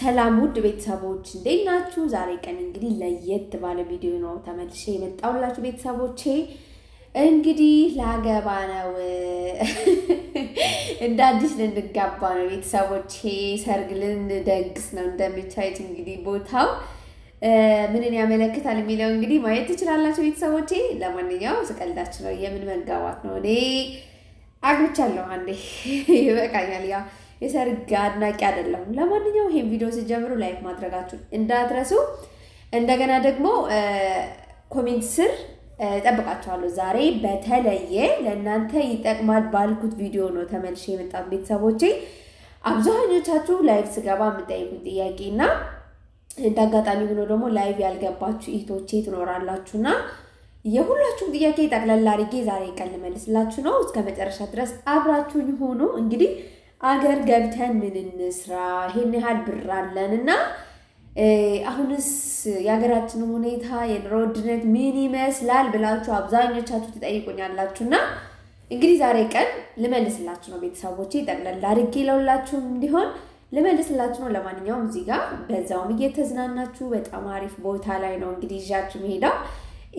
ሰላም ውድ ቤተሰቦች እንዴት ናችሁ? ዛሬ ቀን እንግዲህ ለየት ባለ ቪዲዮ ነው ተመልሼ የመጣሁላችሁ ቤተሰቦቼ። እንግዲህ ላገባ ነው እንደ አዲስ ልንጋባ ነው ቤተሰቦቼ። ሰርግ ልንደግስ ነው። እንደምታዩት እንግዲህ ቦታው ምንን ያመለክታል የሚለው እንግዲህ ማየት ትችላላችሁ ቤተሰቦቼ። ለማንኛውም ስቀልዳችሁ ነው። የምን መጋባት ነው? እኔ አግብቻለሁ አንዴ ይበቃኛል። ያ የሰርግ አድናቂ አይደለሁም። ለማንኛውም ይሄን ቪዲዮ ሲጀምሩ ላይክ ማድረጋችሁን እንዳትረሱ። እንደገና ደግሞ ኮሜንት ስር እጠብቃችኋለሁ። ዛሬ በተለየ ለእናንተ ይጠቅማል ባልኩት ቪዲዮ ነው ተመልሼ የመጣሁት ቤተሰቦቼ። አብዛኞቻችሁ ላይቭ ስገባ የምጠይቁት ጥያቄና እንደ አጋጣሚ ሆኖ ደግሞ ላይቭ ያልገባችሁ እህቶቼ ትኖራላችሁና የሁላችሁም ጥያቄ ጠቅላላ አድርጌ ዛሬ ቀን ልመልስላችሁ ነው። እስከ መጨረሻ ድረስ አብራችሁኝ ሆኑ። እንግዲህ አገር ገብተን ምን እንስራ? ይሄን ያህል ብር አለን እና አሁንስ የሀገራችን ሁኔታ የኑሮ ውድነት ምን ይመስላል ብላችሁ አብዛኞቻችሁ ትጠይቁኛላችሁና እንግዲህ ዛሬ ቀን ልመልስላችሁ ነው ቤተሰቦቼ። ጠቅላላ አድርጌ ለሁላችሁም እንዲሆን ልመልስላችሁ ነው። ለማንኛውም እዚህ ጋር በዛውም እየተዝናናችሁ በጣም አሪፍ ቦታ ላይ ነው እንግዲህ ይዣችሁ መሄዳው።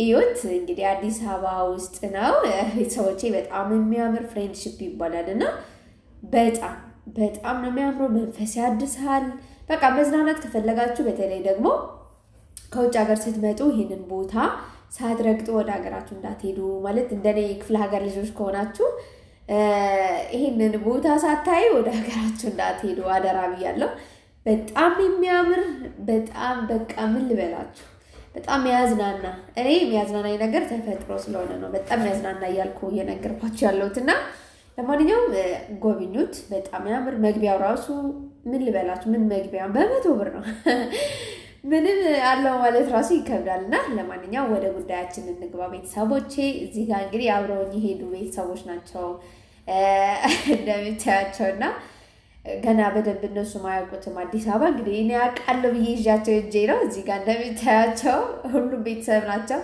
እዩት እንግዲህ አዲስ አበባ ውስጥ ነው ቤተሰቦቼ። በጣም የሚያምር ፍሬንድሺፕ ይባላል እና በጣም ነው የሚያምረው። መንፈስ ያድሳል። በቃ መዝናናት ከፈለጋችሁ በተለይ ደግሞ ከውጭ ሀገር ስትመጡ ይህንን ቦታ ሳትረግጡ ወደ ሀገራችሁ እንዳትሄዱ። ማለት እንደኔ የክፍለ ሀገር ልጆች ከሆናችሁ ይህንን ቦታ ሳታይ ወደ ሀገራችሁ እንዳትሄዱ አደራ ብያለሁ። በጣም የሚያምር በጣም በቃ ምን ልበላችሁ በጣም ያዝናና። እኔ የሚያዝናናኝ ነገር ተፈጥሮ ስለሆነ ነው በጣም ያዝናና እያልኩ እየነገርኳችሁ ያለሁትና ለማንኛውም ጎብኙት። በጣም ያምር። መግቢያው ራሱ ምን ልበላችሁ ምን መግቢያው በ100 ብር ነው። ምንም አለው ማለት ራሱ ይከብዳልና ለማንኛውም ወደ ጉዳያችን እንግባ ቤተሰቦቼ። እዚህ ጋር እንግዲህ አብረውኝ የሄዱ ቤተሰቦች ናቸው እንደምታያቸውና ገና በደንብ እነሱ ማያውቁትም አዲስ አበባ እንግዲህ እኔ አውቃለሁ ብዬ ይዣቸው እጄ ነው። እዚህ ጋር እንደምታያቸው ሁሉም ቤተሰብ ናቸው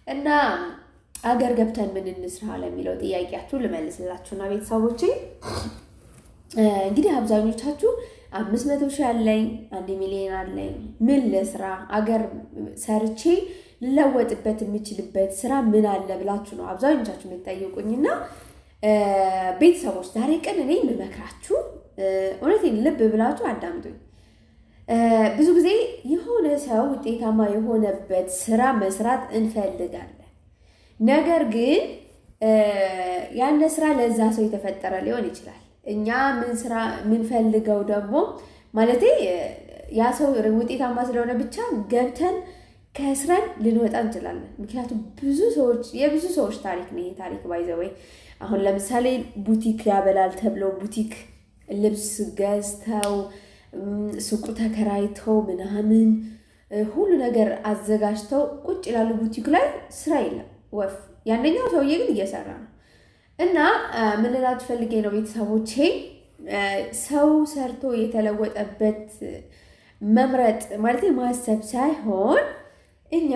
እና አገር ገብተን ምን እንስራ ለሚለው ጥያቄያችሁ ልመልስላችሁና ቤተሰቦቼ እንግዲህ አብዛኞቻችሁ 500 ሺህ አለኝ 1 ሚሊዮን አለኝ ምን ልስራ አገር ሰርቼ ልለወጥበት የምችልበት ስራ ምን አለ ብላችሁ ነው አብዛኞቻችሁ የምትጠይቁኝና ቤተሰቦች ዛሬ ቀን እኔ የምመክራችሁ እውነቴን ልብ ብላችሁ አዳምጡኝ። ብዙ ጊዜ የሆነ ሰው ውጤታማ የሆነበት ስራ መስራት እንፈልጋለን። ነገር ግን ያን ስራ ለዛ ሰው የተፈጠረ ሊሆን ይችላል። እኛ ምን ስራ ምንፈልገው ደግሞ ማለቴ ያ ሰው ውጤታማ ስለሆነ ብቻ ገብተን ከስራን ልንወጣ እንችላለን። ምክንያቱም የብዙ ሰዎች ታሪክ ነው ይሄ ታሪክ ባይዘወይ። አሁን ለምሳሌ ቡቲክ ያበላል ተብለው ቡቲክ ልብስ ገዝተው ሱቁ ተከራይተው ምናምን ሁሉ ነገር አዘጋጅተው ቁጭ ይላሉ። ቡቲክ ላይ ስራ የለም ወፍ። ያንኛው ሰውዬ ግን እየሰራ ነው። እና ምን ልላችሁ ፈልጌ ነው ቤተሰቦቼ፣ ሰው ሰርቶ የተለወጠበት መምረጥ ማለት ማሰብ ሳይሆን እኛ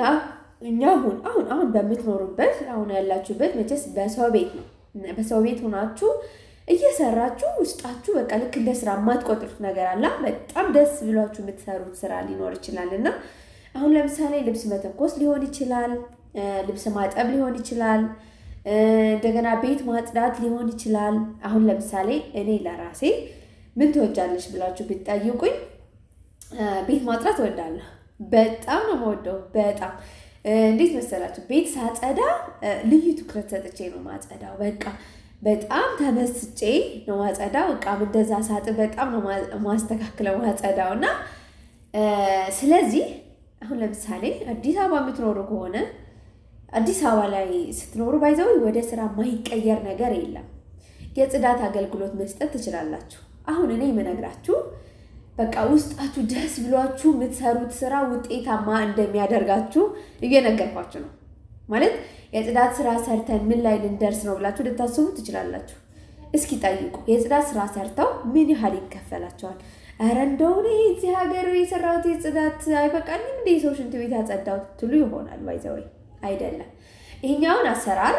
አሁን በምትኖሩበት አሁን ያላችሁበት መቼስ በሰው ቤት ነው። በሰው ቤት ሆናችሁ እየሰራችሁ ውስጣችሁ በቃ ልክ እንደ ስራ የማትቆጥሩት ነገር አለ። በጣም ደስ ብሏችሁ የምትሰሩት ስራ ሊኖር ይችላል። እና አሁን ለምሳሌ ልብስ መተኮስ ሊሆን ይችላል፣ ልብስ ማጠብ ሊሆን ይችላል፣ እንደገና ቤት ማጽዳት ሊሆን ይችላል። አሁን ለምሳሌ እኔ ለራሴ ምን ትወጃለሽ ብላችሁ ብትጠይቁኝ ቤት ማጽዳት እወዳለሁ። በጣም ነው የምወደው። በጣም እንዴት መሰላችሁ? ቤት ሳጸዳ ልዩ ትኩረት ሰጥቼ ነው ማጸዳው። በቃ በጣም ተመስጬ ነው ማጸዳው። በቃ እንደዛ ሳጥን በጣም ነው ማስተካክለው ማጸዳው። እና ስለዚህ አሁን ለምሳሌ አዲስ አበባ የምትኖሩ ከሆነ አዲስ አበባ ላይ ስትኖሩ ባይዘው ወደ ስራ የማይቀየር ነገር የለም። የጽዳት አገልግሎት መስጠት ትችላላችሁ። አሁን እኔ የምነግራችሁ በቃ ውስጣችሁ ደስ ብሏችሁ የምትሰሩት ስራ ውጤታማ እንደሚያደርጋችሁ እየነገርኳችሁ ነው። ማለት የጽዳት ስራ ሰርተን ምን ላይ ልንደርስ ነው ብላችሁ ልታስቡ ትችላላችሁ። እስኪ ጠይቁ። የጽዳት ስራ ሰርተው ምን ያህል ይከፈላቸዋል? ኧረ እንደሆነ እዚህ ሀገር የሰራሁት የጽዳት አይበቃኝም እንደ ሰው ሽንት ቤት ያጸዳሁት ትሉ ይሆናል። ባይዘወይ አይደለም። ይሄኛውን አሰራር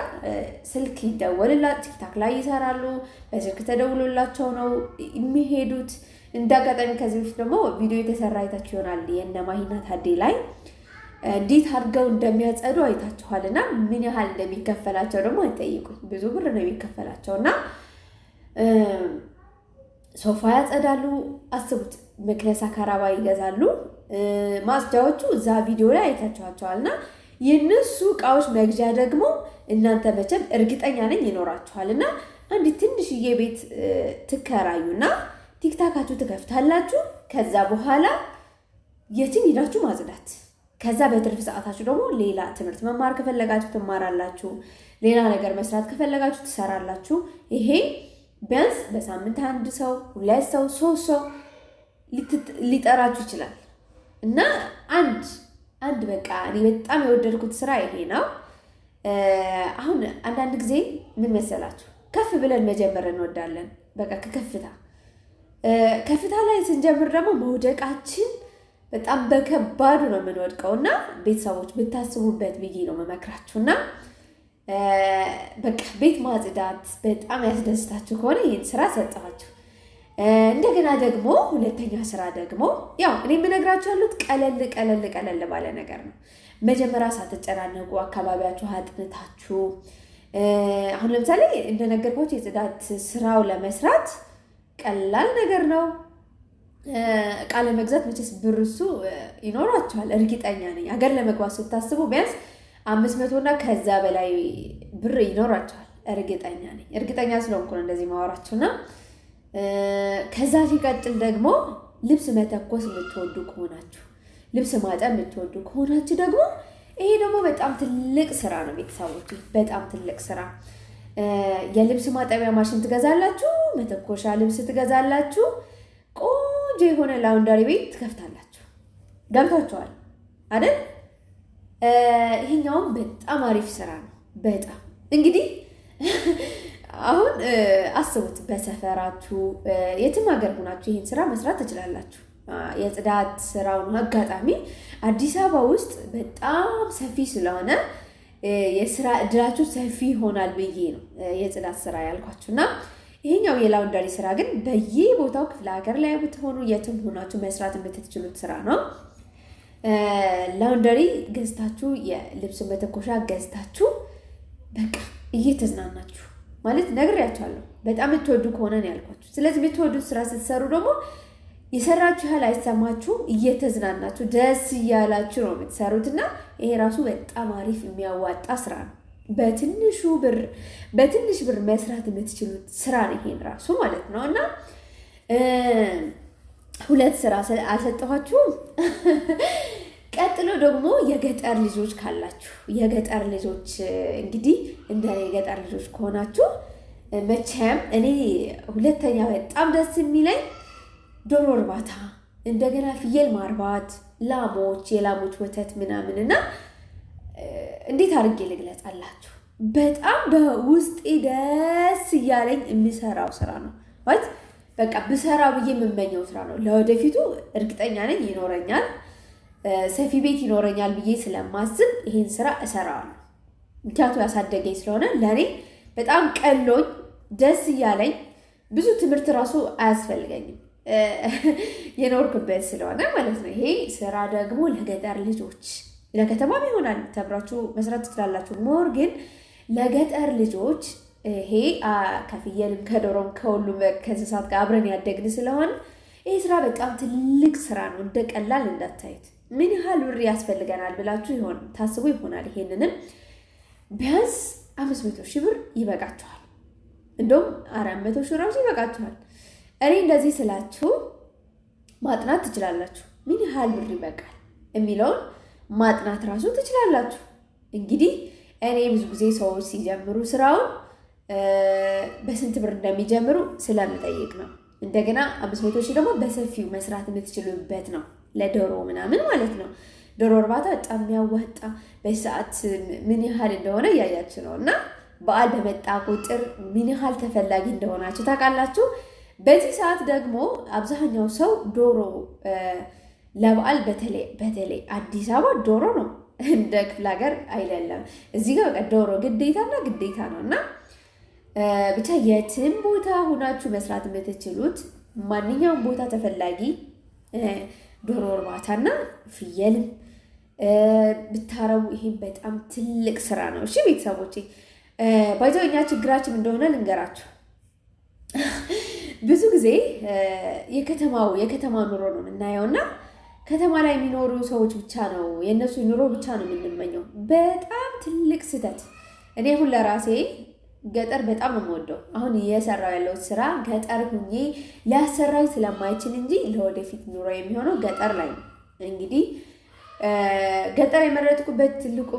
ስልክ ይደወልላቸው ቲክታክ ላይ ይሰራሉ። በስልክ ተደውሎላቸው ነው የሚሄዱት። እንደ አጋጣሚ ከዚህ በፊት ደግሞ ቪዲዮ የተሰራ አይታችሁ ይሆናል የእነ ማሂና ታዴ ላይ እንዴት አድርገው እንደሚያጸዱ አይታችኋልና ምን ያህል እንደሚከፈላቸው ደግሞ አይጠይቁኝ። ብዙ ብር ነው የሚከፈላቸውና ሶፋ ያጸዳሉ። አስቡት፣ መክነሳ ካራባ ይገዛሉ። ማጽጃዎቹ እዛ ቪዲዮ ላይ አይታችኋቸዋልና የነሱ እቃዎች መግዣ ደግሞ እናንተ መቼም እርግጠኛ ነኝ ይኖራችኋልና አንድ ትንሽዬ ቤት ትከራዩና ቲክታካችሁ ትከፍታላችሁ። ከዛ በኋላ የትም ሄዳችሁ ማጽዳት። ከዛ በትርፍ ሰዓታችሁ ደግሞ ሌላ ትምህርት መማር ከፈለጋችሁ ትማራላችሁ። ሌላ ነገር መስራት ከፈለጋችሁ ትሰራላችሁ። ይሄ ቢያንስ በሳምንት 1 ሰው 2 ሰው 3 ሰው ሊጠራችሁ ይችላል። እና አንድ በቃ እኔ በጣም የወደድኩት ስራ ይሄ ነው። አሁን አንዳንድ ጊዜ ምን መሰላችሁ ከፍ ብለን መጀመር እንወዳለን። በቃ ከፍታ ላይ ስንጀምር ደግሞ መውደቃችን በጣም በከባዱ ነው የምንወድቀው። እና ቤተሰቦች ብታስቡበት ብዬ ነው መመክራችሁና በቃ ቤት ማጽዳት በጣም ያስደስታችሁ ከሆነ ይህን ስራ ሰጠኋችሁ። እንደገና ደግሞ ሁለተኛ ስራ ደግሞ ያው እኔ የምነግራችሁ ያሉት ቀለል ባለ ነገር ነው። መጀመሪያ ሳትጨናነቁ አካባቢያችሁ አጥንታችሁ አሁን ለምሳሌ እንደነገርኳችሁ የጽዳት ስራው ለመስራት ቀላል ነገር ነው። እቃ ለመግዛት መቼስ ብር እሱ ይኖራችኋል እርግጠኛ ነኝ። ሀገር ለመግባት ስታስቡ ቢያንስ 500 እና ከዛ በላይ ብር ይኖራችኋል እርግጠኛ ነኝ። እርግጠኛ ስለሆንኩ ነው እንደዚህ ማወራችሁና ከዛ ሲቀጥል ደግሞ ልብስ መተኮስ የምትወዱ ከሆናችሁ ልብስ ማጠብ የምትወዱ ከሆናችሁ ደግሞ ይሄ ደግሞ በጣም ትልቅ ስራ ነው ቤተሰቦች፣ በጣም ትልቅ ስራ። የልብስ ማጠቢያ ማሽን ትገዛላችሁ፣ መተኮሻ ልብስ ትገዛላችሁ፣ ቆንጆ የሆነ ላውንደሪ ቤት ትከፍታላችሁ። ገብታችኋል አይደል? ይሄኛውም በጣም አሪፍ ስራ ነው። በጣም እንግዲህ አሁን አስቡት፣ በሰፈራችሁ የትም ሀገር ሆናችሁ ይሄን ስራ መስራት ትችላላችሁ። የጽዳት ስራውን አጋጣሚ አዲስ አበባ ውስጥ በጣም ሰፊ ስለሆነ የስራ እድላችሁ ሰፊ ይሆናል ብዬ ነው የጽዳት ስራ ያልኳችሁና ይሄኛው የላውንደሪ ስራ ግን በየቦታው ክፍለ ሀገር ላይ ብትሆኑ የትም ሆናችሁ መስራት የምትችሉት ስራ ነው። ላውንደሪ ገዝታችሁ የልብስ መተኮሻ ገዝታችሁ በቃ እየተዝናናችሁ ማለት ነግሬያችኋለሁ። በጣም የምትወዱ ከሆነ ነው ያልኳችሁ። ስለዚህ የምትወዱት ስራ ስትሰሩ ደግሞ የሰራችሁ ያህል አይሰማችሁም። እየተዝናናችሁ ደስ እያላችሁ ነው የምትሰሩትና ይሄ ራሱ በጣም አሪፍ የሚያዋጣ ስራ ነው። በትንሽ ብር መስራት የምትችሉት ስራ ነው ይሄን ራሱ ማለት ነው። እና 2 ስራ አልሰጠኋችሁም። ቀጥሎ ደግሞ የገጠር ልጆች ካላችሁ የገጠር ልጆች እንግዲህ እንደ የገጠር ልጆች ከሆናችሁ መቼም እኔ ሁለተኛ በጣም ደስ የሚለኝ ዶሮ እርባታ፣ እንደገና ፍየል ማርባት፣ ላሞች፣ የላሞች ወተት ምናምን እና እንዴት አድርጌ ልግለጻላችሁ? በጣም በውስጤ ደስ እያለኝ የሚሰራው ስራ ነው ማለት በቃ ብሰራ ብዬ የምመኘው ስራ ነው። ለወደፊቱ እርግጠኛ ነኝ ይኖረኛል፣ ሰፊ ቤት ይኖረኛል ብዬ ስለማስብ ይሄን ስራ እሰራዋለሁ። ምክንያቱም ያሳደገኝ ስለሆነ ለእኔ በጣም ቀሎኝ ደስ እያለኝ ብዙ ትምህርት ራሱ አያስፈልገኝም የኖርኩበት ስለሆነ ማለት ነው። ይሄ ስራ ደግሞ ለገጠር ልጆች፣ ለከተማም ይሆናል ተብራችሁ መስራት ትችላላችሁ። ሞር ግን ለገጠር ልጆች ይሄ ከፍየልም ከዶሮም ከሁሉም ከእንስሳት ጋር አብረን ያደግን ስለሆነ ይሄ ስራ በጣም ትልቅ ስራ ነው። እንደ ቀላል እንዳታዩት። ምን ያህል ብር ያስፈልገናል ብላችሁ ታስቡ ይሆናል። ይሄንንም ቢያንስ 500,000 ብር ይበቃችኋል። እንደውም 400,000 ራሱ ይበቃችኋል። እኔ እንደዚህ ስላችሁ ማጥናት ትችላላችሁ። ምን ያህል ብር ይበቃል የሚለውን ማጥናት ራሱ ትችላላችሁ። እንግዲህ እኔ ብዙ ጊዜ ሰዎች ሲጀምሩ ስራውን በስንት ብር እንደሚጀምሩ ስለምጠይቅ ነው። እንደገና 500,000 ደግሞ በሰፊው መስራት የምትችሉበት ነው። ለዶሮ ምናምን ማለት ነው። ዶሮ እርባታ በጣም የሚያዋጣ በሰዓት ምን ያህል እንደሆነ እያያችሁ ነው። እና በዓል በመጣ ቁጥር ምን ያህል ተፈላጊ እንደሆናችሁ ታውቃላችሁ። በዚህ ሰዓት ደግሞ አብዛኛው ሰው ዶሮ ለበዓል በተለይ አዲስ አበባ ዶሮ ነው፣ እንደ ክፍለ ሀገር አይደለም። እዚህ ጋር በቃ ዶሮ ግዴታና ግዴታ ነው። እና ብቻ የትም ቦታ ሁናችሁ መስራት የምትችሉት ማንኛውም ቦታ ተፈላጊ ዶሮ እርባታና ፍየልም ብታረቡ ይሄ በጣም ትልቅ ስራ ነው። እሺ ቤተሰቦቼ ባይዘው እኛ ችግራችን እንደሆነ ልንገራችሁ። ብዙ ጊዜ የከተማ ኑሮ ነው የምናየውና ከተማ ላይ የሚኖሩ ሰዎች ብቻ ነው የእነሱ ኑሮ ብቻ ነው የምንመኘው። በጣም ትልቅ ስህተት። እኔ አሁን ለራሴ ገጠር በጣም ነው የምወደው። አሁን እየሰራው ያለው ስራ ገጠር ሁኜ ሊያሰራኝ ስለማይችል እንጂ ለወደፊት ኑሮ የሚሆነው ገጠር ላይ ነው። እንግዲህ ገጠር የመረጥኩበት ትልቁ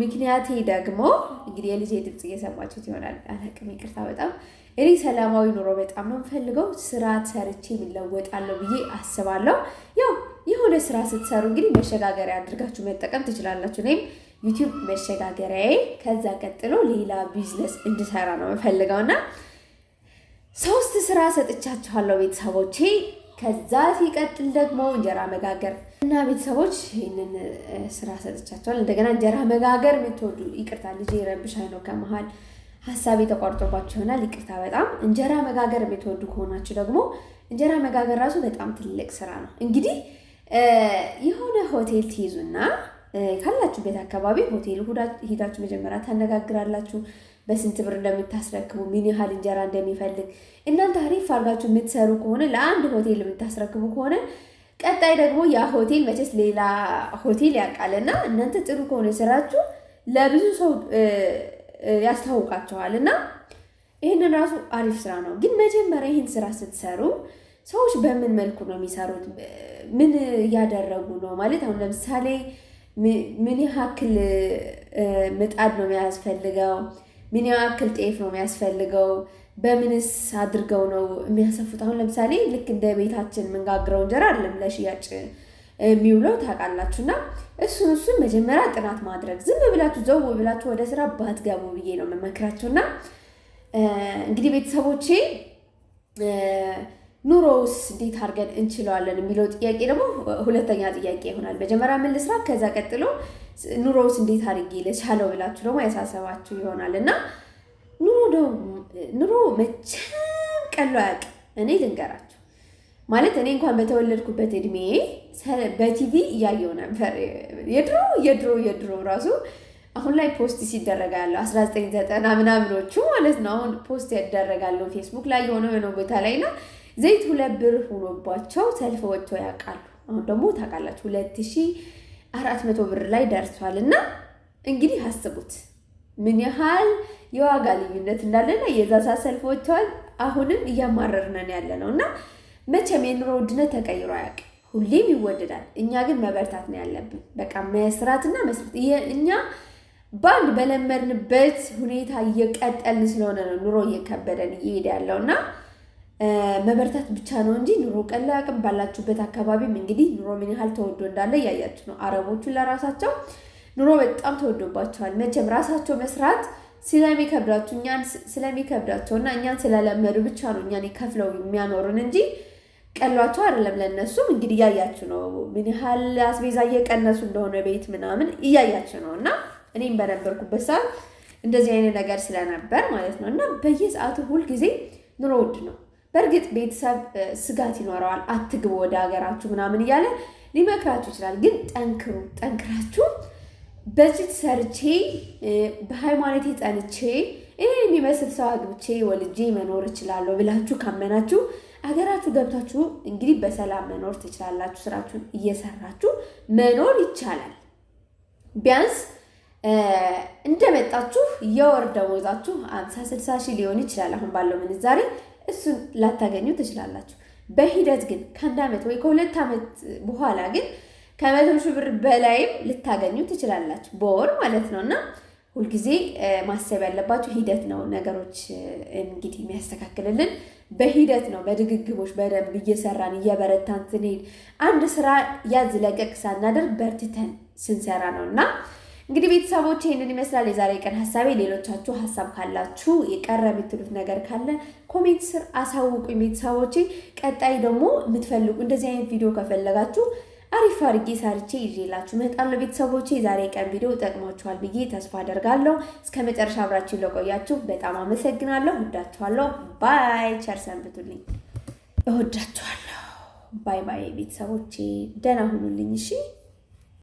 ምክንያቴ ደግሞ እንግዲህ የልጄ ድምፅ እየሰማችሁት ይሆናል። አላቅም፣ ይቅርታ። በጣም እኔ ሰላማዊ ኑሮ በጣም ነው የምፈልገው። ስራ ሰርቼ እለወጣለሁ ብዬ አስባለሁ። ያው የሆነ ስራ ስትሰሩ እንግዲህ መሸጋገሪያ አድርጋችሁ መጠቀም ትችላላችሁ። እኔም ዩቲዩብ መሸጋገሪያዬ፣ ከዛ ቀጥሎ ሌላ ቢዝነስ እንድሰራ ነው የምፈልገውና 3 ስራ ሰጥቻችኋለሁ ቤተሰቦቼ። ከዛ ሲቀጥል ደግሞ እንጀራ መጋገር እና ቤተሰቦች ይህንን ስራ ሰጥቻችኋል። እንደገና እንጀራ መጋገር የምትወዱ ይቅርታ፣ ልጄ ረብሻይ ነው ከመሀል ሀሳቤ ተቋርጦባችሁ ይሆናል። ይቅርታ በጣም እንጀራ መጋገር የምትወዱ ከሆናችሁ ደግሞ እንጀራ መጋገር ራሱ በጣም ትልቅ ስራ ነው። እንግዲህ የሆነ ሆቴል ትይዙና ካላችሁበት አካባቢ ሆቴል ሂዳችሁ መጀመሪያ ታነጋግራላችሁ። በስንት ብር እንደምታስረክቡ፣ ምን ያህል እንጀራ እንደሚፈልግ እናንተ አሪፍ አድርጋችሁ የምትሰሩ ከሆነ ለአንድ ሆቴል የምታስረክቡ ከሆነ ቀጣይ ደግሞ ያ ሆቴል መቼስ ሌላ ሆቴል ያውቃልና እናንተ ጥሩ ከሆነ ስራችሁ ለብዙ ሰው ያስታውቃቸዋል እና ይህንን ራሱ አሪፍ ስራ ነው። ግን መጀመሪያ ይህን ስራ ስትሰሩ ሰዎች በምን መልኩ ነው የሚሰሩት? ምን እያደረጉ ነው ማለት አሁን ለምሳሌ ምን ያክል ምጣድ ነው የሚያስፈልገው? ምን ያክል ጤፍ ነው የሚያስፈልገው? በምንስ አድርገው ነው የሚያሰፉት? አሁን ለምሳሌ ልክ እንደ ቤታችን የምንጋግረው እንጀራ አይደለም ለሽያጭ የሚውለው ታውቃላችሁና እሱን መጀመሪያ ጥናት ማድረግ። ዝም ብላችሁ ዘው ብላችሁ ወደ ስራ ባትገቡ ብዬ ነው የምመክራችሁና እንግዲህ ቤተሰቦቼ ኑሮውስ እንዴት አድርገን እንችለዋለን የሚለው ጥያቄ ደግሞ ሁለተኛ ጥያቄ ይሆናል። መጀመሪያ ምን ልስራ፣ ከዛ ቀጥሎ ኑሮውስ እንዴት አድርጌ ልቻለው ብላችሁ ደግሞ ያሳሰባችሁ ይሆናል እና ኑሮ መቼም ቀሎ አያውቅም። እኔ ልንገራችሁ ማለት እኔ እንኳን በተወለድኩበት እድሜ በቲቪ እያየው ነበር የድሮ ራሱ አሁን ላይ ፖስት ሲደረጋ ያለው 1990 ምናምኖቹ ማለት ነው። አሁን ፖስት ያደረጋለው ፌስቡክ ላይ የሆነ ቦታ ላይና ዘይት 2 ብር ሆኖባቸው ሰልፍ ወጥቶ ያውቃሉ። አሁን ደግሞ ታውቃላችሁ 2400 ብር ላይ ደርሷል። እና እንግዲህ አስቡት ምን ያህል የዋጋ ልዩነት እንዳለና የዛዛ ሰልፍ ወጥቷል። አሁንም እያማረርነን ያለ ነውና መቼም የኑሮ ውድነት ተቀይሮ አያውቅም፣ ሁሌም ይወደዳል። እኛ ግን መበርታት ነው ያለብን። በቃ መስራትና መስራት። እኛ በአንድ በለመድንበት ሁኔታ እየቀጠልን ስለሆነ ነው ኑሮ እየከበደን እየሄደ ያለውና መበርታት ብቻ ነው እንጂ ኑሮ ቀላል አያውቅም። ባላችሁበት አካባቢም እንግዲህ ኑሮ ምን ያህል ተወዶ እንዳለ እያያችሁ ነው። አረቦቹ ለራሳቸው ኑሮ በጣም ተወዶባቸዋል። መቼም ራሳቸው መስራት ስለሚከብዳቸው እኛን ስለሚከብዳቸውና እኛን ስለለመዱ ብቻ ነው እኛን ከፍለው የሚያኖሩን እንጂ ቀሏቸው አይደለም። ለነሱም እንግዲህ እያያችሁ ነው ምን ያህል አስቤዛ እየቀነሱ እንደሆነ ቤት ምናምን እያያችሁ ነው። እና እኔም በነበርኩበት ሰዓት እንደዚህ አይነት ነገር ስለነበር ማለት ነው። እና በየሰዓቱ ሁልጊዜ ኑሮ ውድ ነው። በእርግጥ ቤተሰብ ስጋት ይኖረዋል፣ አትግቡ ወደ ሀገራችሁ ምናምን እያለ ሊመክራችሁ ይችላል። ግን ጠንክራችሁ በዚህ ሰርቼ በሃይማኖቴ ጸንቼ እኔ የሚመስል ሰው አግብቼ ወልጄ መኖር እችላለሁ ብላችሁ ካመናችሁ አገራችሁ ገብታችሁ እንግዲህ በሰላም መኖር ትችላላችሁ። ስራችሁን እየሰራችሁ መኖር ይቻላል። ቢያንስ እንደመጣችሁ የወር ደሞዛችሁ 50-60 ሺህ ሊሆን ይችላል አሁን ባለው ምንዛሬ። እሱን ላታገኙ ትችላላችሁ። በሂደት ግን ከ1 ዓመት ወይ ከ2 ዓመት በኋላ ግን ከ100 ሺህ ብር በላይም ልታገኙ ትችላላችሁ በወር ማለት ነው። እና ሁልጊዜ ማሰብ ያለባችሁ ሂደት ነው። ነገሮች እንግዲህ የሚያስተካክልልን በሂደት ነው። በድግግሞች በደንብ እየሰራን እየበረታን ስንሄድ አንድ ስራ ያዝ ለቀቅ ሳናደርግ በርትተን ስንሰራ ነው። እና እንግዲህ ቤተሰቦች ይሄንን ይመስላል የዛሬ ቀን ሐሳቤ። ሌሎቻችሁ ሐሳብ ካላችሁ የቀረ የምትሉት ነገር ካለ ኮሜንት ስር አሳውቁኝ ቤተሰቦቼ። ቀጣይ ደግሞ የምትፈልጉ እንደዚህ አይነት ቪዲዮ ከፈለጋችሁ አሪፍ አድርጌ ሰርቼ ይዤላችሁ እመጣለሁ ቤተሰቦቼ። የዛሬ ቀን ቪዲዮ ጠቅሟችኋል ብዬ ተስፋ አደርጋለሁ። እስከ መጨረሻ አብራችሁ ለቆያችሁ በጣም አመሰግናለሁ። ወዳችኋለሁ። ባይ። ቸር ሰንብቱልኝ። እወዳችኋለሁ። ባይ ባይ ቤተሰቦቼ፣ ደህና ሁኑልኝ። እሺ